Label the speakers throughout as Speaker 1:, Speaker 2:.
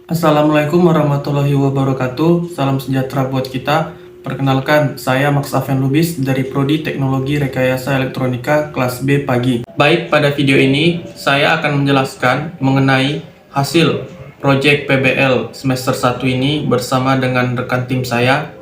Speaker 1: Assalamualaikum warahmatullahi wabarakatuh. Salam sejahtera buat kita. Perkenalkan, saya Max Afen Lubis dari Prodi Teknologi Rekayasa Elektronika kelas B pagi. Baik, pada video ini saya akan menjelaskan mengenai hasil proyek PBL semester 1 ini bersama dengan rekan tim saya.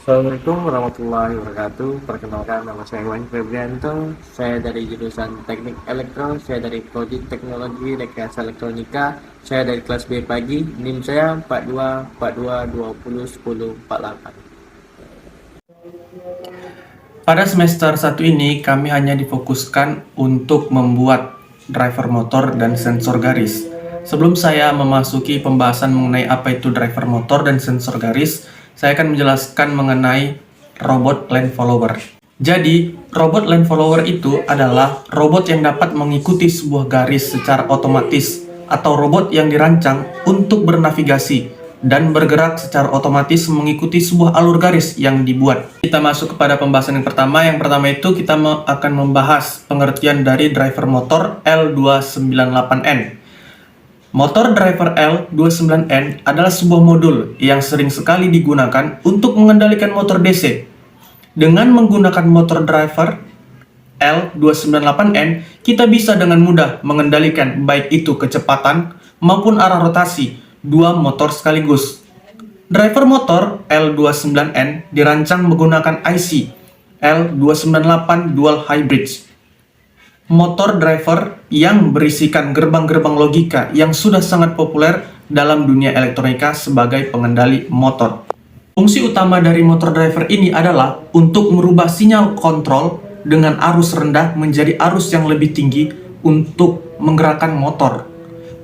Speaker 2: Assalamualaikum warahmatullahi wabarakatuh. Perkenalkan, nama saya Wan Febrianto. Saya dari jurusan Teknik Elektro. Saya dari Prodi Teknologi Rekayasa Elektronika. Saya dari kelas B pagi. NIM saya 42 42 20 10 48.
Speaker 1: Pada semester 1 ini kami hanya difokuskan untuk membuat driver motor dan sensor garis. Sebelum saya memasuki pembahasan mengenai apa itu driver motor dan sensor garis, saya akan menjelaskan mengenai robot land follower. Jadi, robot land follower itu adalah robot yang dapat mengikuti sebuah garis secara otomatis atau robot yang dirancang untuk bernavigasi dan bergerak secara otomatis mengikuti sebuah alur garis yang dibuat. Kita masuk kepada pembahasan yang pertama. Yang pertama itu kita akan membahas pengertian dari driver motor L298N. Motor driver L29N adalah sebuah modul yang sering sekali digunakan untuk mengendalikan motor DC. Dengan menggunakan motor driver L298N, kita bisa dengan mudah mengendalikan baik itu kecepatan maupun arah rotasi dua motor sekaligus. Driver motor L29N dirancang menggunakan IC L298 Dual Hybrid. Motor driver yang berisikan gerbang-gerbang logika yang sudah sangat populer dalam dunia elektronika sebagai pengendali motor. Fungsi utama dari motor driver ini adalah untuk merubah sinyal kontrol dengan arus rendah menjadi arus yang lebih tinggi untuk menggerakkan motor.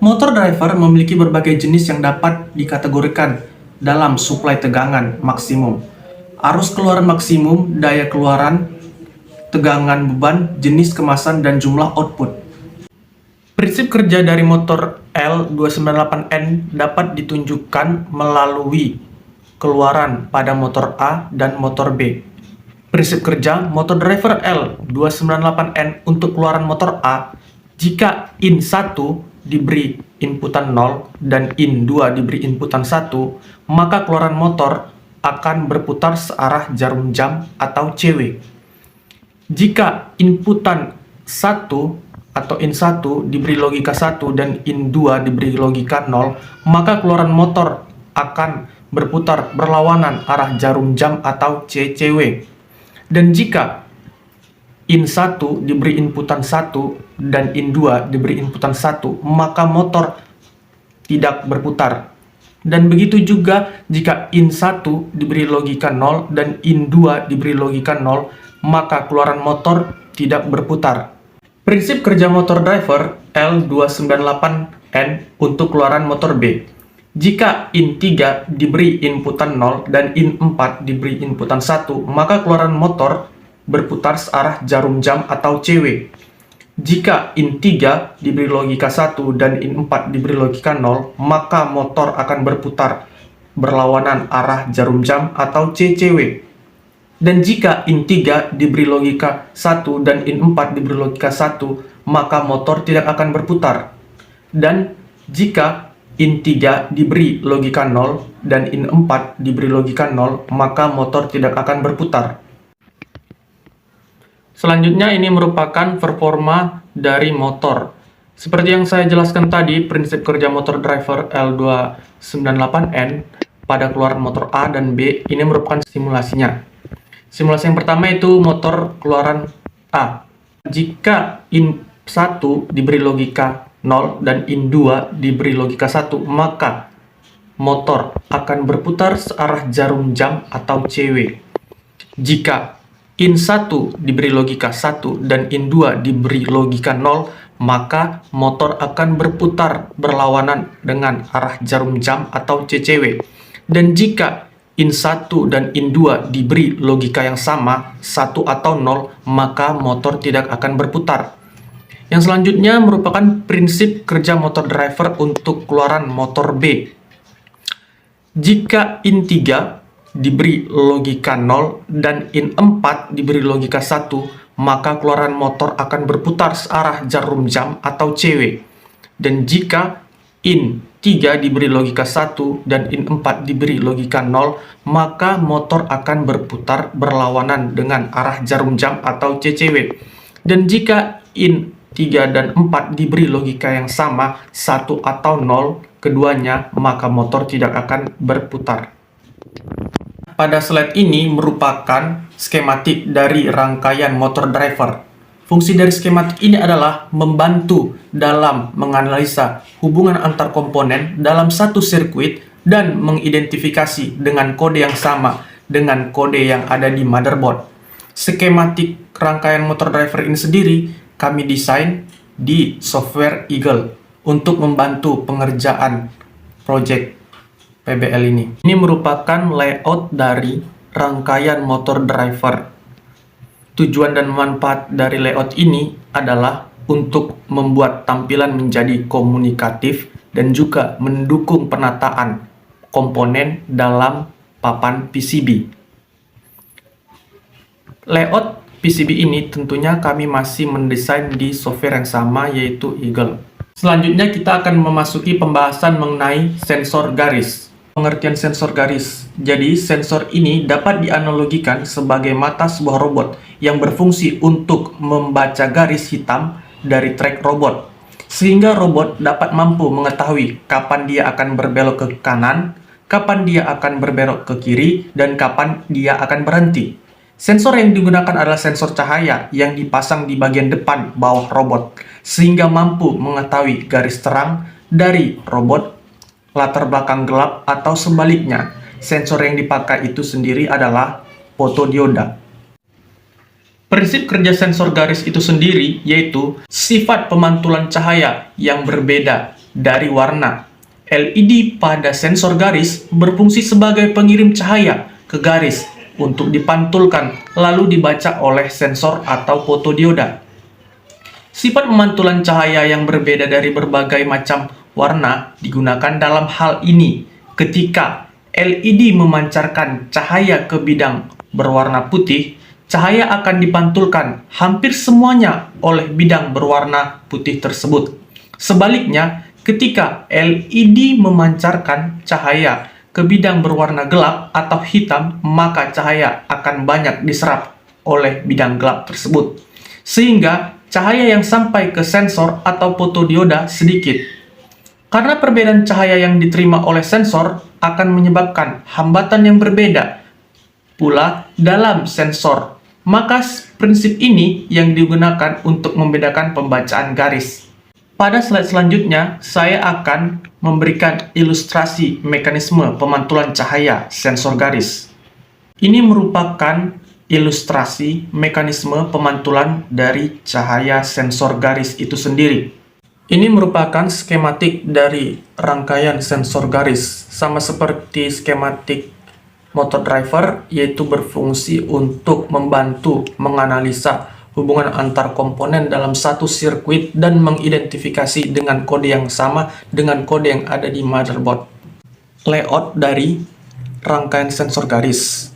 Speaker 1: Motor driver memiliki berbagai jenis yang dapat dikategorikan dalam suplai tegangan maksimum, arus keluaran maksimum, daya keluaran, tegangan beban, jenis kemasan, dan jumlah output. Prinsip kerja dari motor L298N dapat ditunjukkan melalui keluaran pada motor A dan motor B. Prinsip kerja motor driver L298N untuk keluaran motor A, jika in 1 diberi inputan 0 dan in 2 diberi inputan 1, maka keluaran motor akan berputar searah jarum jam atau CW. Jika inputan 1 atau in 1 diberi logika 1 dan in 2 diberi logika 0, maka keluaran motor akan berputar berlawanan arah jarum jam atau CCW. Dan jika in 1 diberi inputan 1 dan in 2 diberi inputan 1, maka motor tidak berputar. Dan begitu juga jika in 1 diberi logika 0 dan in 2 diberi logika 0, maka keluaran motor tidak berputar. Prinsip kerja motor driver L298N untuk keluaran motor B. Jika in 3 diberi inputan 0 dan in 4 diberi inputan 1, maka keluaran motor berputar searah jarum jam atau CW. Jika in 3 diberi logika 1 dan in 4 diberi logika 0, maka motor akan berputar berlawanan arah jarum jam atau CCW. Dan jika in 3 diberi logika 1 dan in 4 diberi logika 1, maka motor tidak akan berputar. Dan jika in 3 diberi logika 0 dan in 4 diberi logika 0, maka motor tidak akan berputar. Selanjutnya ini merupakan performa dari motor. Seperti yang saya jelaskan tadi, prinsip kerja motor driver L298N pada keluaran motor A dan B ini merupakan simulasinya. Simulasi yang pertama itu motor keluaran A. Jika in 1 diberi logika 0 dan in 2 diberi logika 1, maka motor akan berputar searah jarum jam atau CW. Jika in 1 diberi logika 1 dan in 2 diberi logika 0, maka motor akan berputar berlawanan dengan arah jarum jam atau CCW. Dan jika in 1 dan in 2 diberi logika yang sama, 1 atau 0, maka motor tidak akan berputar. Yang selanjutnya merupakan prinsip kerja motor driver untuk keluaran motor B. Jika in 3 diberi logika 0 dan in 4 diberi logika 1, maka keluaran motor akan berputar searah jarum jam atau CW. Dan jika in 3 diberi logika 1 dan in 4 diberi logika 0, maka motor akan berputar berlawanan dengan arah jarum jam atau CCW. Dan jika in 3 dan 4 diberi logika yang sama, 1 atau 0 keduanya, maka motor tidak akan berputar. Pada slide ini merupakan skematik dari rangkaian motor driver. Fungsi dari skematik ini adalah membantu dalam menganalisa hubungan antar komponen dalam satu sirkuit dan mengidentifikasi dengan kode yang sama dengan kode yang ada di motherboard. Skematik rangkaian motor driver ini sendiri kami desain di software Eagle untuk membantu pengerjaan project PBL ini. Ini merupakan layout dari rangkaian motor driver. Tujuan dan manfaat dari layout ini adalah untuk membuat tampilan menjadi komunikatif dan juga mendukung penataan komponen dalam papan PCB. Layout PCB ini tentunya kami masih mendesain di software yang sama, yaitu Eagle. Selanjutnya kita akan memasuki pembahasan mengenai sensor garis. Pengertian sensor garis. Jadi, sensor ini dapat dianalogikan sebagai mata sebuah robot yang berfungsi untuk membaca garis hitam dari trek robot, sehingga robot dapat mampu mengetahui kapan dia akan berbelok ke kanan, kapan dia akan berbelok ke kiri, dan kapan dia akan berhenti. Sensor yang digunakan adalah sensor cahaya yang dipasang di bagian depan bawah robot, sehingga mampu mengetahui garis terang dari robot, latar belakang gelap, atau sebaliknya. Sensor yang dipakai itu sendiri adalah fotodioda. Prinsip kerja sensor garis itu sendiri yaitu sifat pemantulan cahaya yang berbeda dari warna. LED pada sensor garis berfungsi sebagai pengirim cahaya ke garis untuk dipantulkan lalu dibaca oleh sensor atau fotodioda. Sifat pemantulan cahaya yang berbeda dari berbagai macam warna digunakan dalam hal ini ketika LED memancarkan cahaya ke bidang berwarna putih, cahaya akan dipantulkan hampir semuanya oleh bidang berwarna putih tersebut. Sebaliknya, ketika LED memancarkan cahaya ke bidang berwarna gelap atau hitam, maka cahaya akan banyak diserap oleh bidang gelap tersebut, sehingga cahaya yang sampai ke sensor atau fotodioda sedikit. Karena perbedaan cahaya yang diterima oleh sensor akan menyebabkan hambatan yang berbeda pula dalam sensor, maka prinsip ini yang digunakan untuk membedakan pembacaan garis. Pada slide selanjutnya, saya akan memberikan ilustrasi mekanisme pemantulan cahaya sensor garis. Ini merupakan ilustrasi mekanisme pemantulan dari cahaya sensor garis itu sendiri. Ini merupakan skematik dari rangkaian sensor garis, sama seperti skematik motor driver, yaitu berfungsi untuk membantu menganalisa hubungan antar komponen dalam satu sirkuit dan mengidentifikasi dengan kode yang sama dengan kode yang ada di motherboard. Layout dari rangkaian sensor garis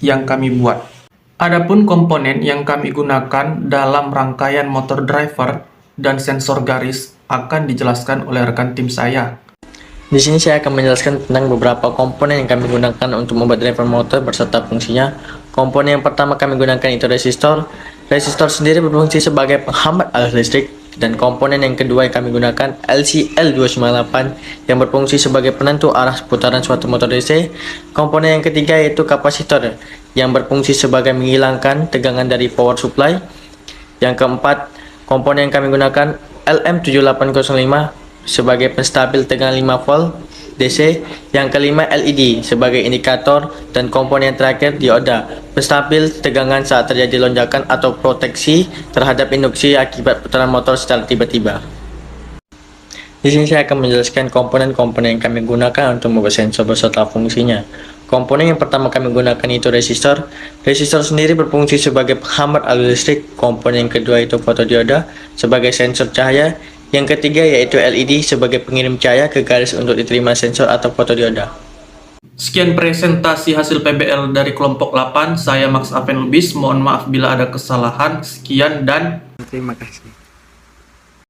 Speaker 1: yang kami buat. Adapun komponen yang kami gunakan dalam rangkaian motor driver dan sensor garis akan dijelaskan oleh rekan tim saya.
Speaker 2: Di sini saya akan menjelaskan tentang beberapa komponen yang kami gunakan untuk membuat driver motor berserta fungsinya. Komponen yang pertama kami gunakan itu resistor. Resistor sendiri berfungsi sebagai penghambat arus listrik. Dan komponen yang kedua yang kami gunakan LCL298 yang berfungsi sebagai penentu arah putaran suatu motor DC. Komponen yang ketiga yaitu kapasitor yang berfungsi sebagai menghilangkan tegangan dari power supply. Yang keempat, komponen yang kami gunakan LM7805 sebagai penstabil tegangan 5 volt DC. Yang kelima, LED sebagai indikator, dan komponen yang terakhir dioda penstabil tegangan saat terjadi lonjakan atau proteksi terhadap induksi akibat putaran motor secara tiba-tiba. Di sini saya akan menjelaskan komponen-komponen yang kami gunakan untuk membuat sensor beserta fungsinya. Komponen yang pertama kami gunakan itu resistor. Resistor sendiri berfungsi sebagai penghambat arus listrik. Komponen yang kedua itu fotodioda sebagai sensor cahaya. Yang ketiga yaitu LED sebagai pengirim cahaya ke garis untuk diterima sensor atau fotodioda.
Speaker 1: Sekian presentasi hasil PBL dari kelompok 8. Saya Max Aven Lubis. Mohon maaf bila ada kesalahan. Sekian dan
Speaker 2: Terima kasih.